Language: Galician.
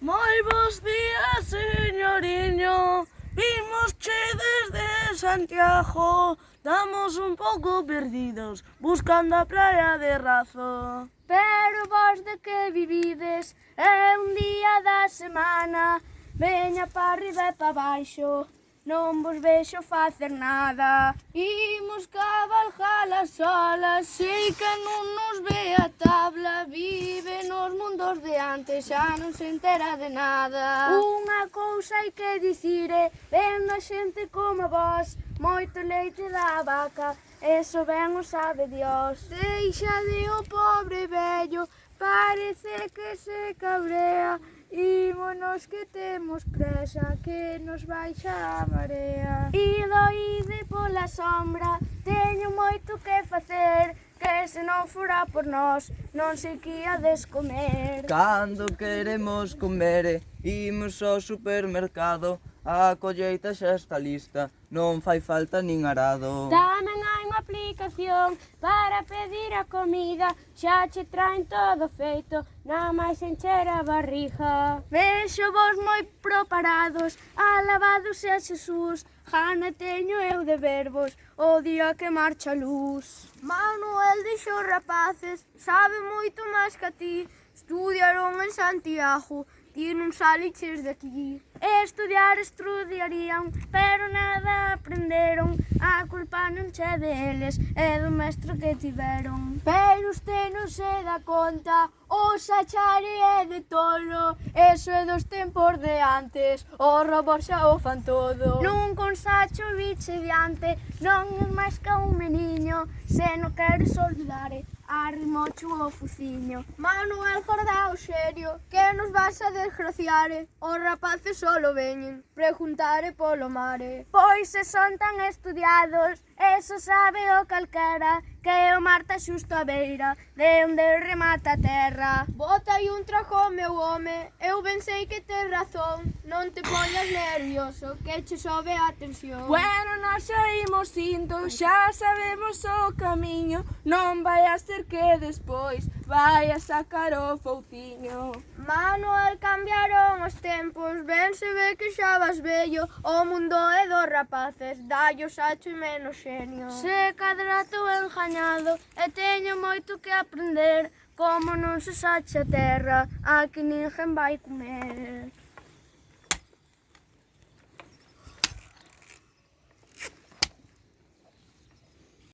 Moi bons días, señoriño. Vimosche desde Santiago. Estamos un pouco perdidos, buscando a praia de Razo. Pero vos de que vivides? É un día da semana. Veña pa arriba e pa baixo, non vos vexo facer nada. Imos cabalgar as olas, sei que non nos ve a tabla. Vive nos mundos de antes, xa non se entera de nada. Unha cousa hai que dicire, vendo a xente como vos, moito leite da vaca, eso ben o sabe Dios. Deixa de o pobre vello, parece que se cabrea. Ímonos que temos presa, que nos baixa a marea. Ide pola sombra, teño moito que facer, que se non fora por nós, non sei que iades comer. Cando queremos comer, imos ao supermercado, a colleita xa está lista, non fai falta nin arado. Tamén hai unha aplicación para pedir a comida, xa che traen todo feito, nada máis encher a barriga. Vexo vos moi preparados, alabados a Jesús, gana teño eu de verbos, o día que marcha a luz. Manuel dixo rapaces, sabe moito máis que a ti, estudiaron en Santiago, ti non saliches de aquí. Estudiarían, pero nada aprenderon, a culpa non che deles, é do mestre que tiveron. Pero usted non se dá conta, o Sachari é de tolo, eso é dos tempos de antes, os robots xa o fan todo. Nun con Sacho biche diante, non é máis que un meniño, se non queres olvidare, arrimocho o fuciño. Manuel Jordao serio, que nos vas a desgraciare? Os rapaces solo veñen, preguntare polo mare. Pois se son tan estudiados, eso sabe o calquera, que o mar está xusto a beira, de onde remata a terra. Bota aí un trajo, meu home, eu ben sei que tes razón, non te poñas nervioso, que che sobe a tensión. Bueno, nós xa imos indo, xa sabemos o camiño, non vai a ser que despois vai a sacar o fouciño. Manuel, cambiaron os tempos, ben se ve que xa vas vello, o mundo é dos rapaces, dallo Sacho e menos xenio. Se cadra estou engañado e teño moito que aprender, como non se sache a terra, a que ninguén vai comer.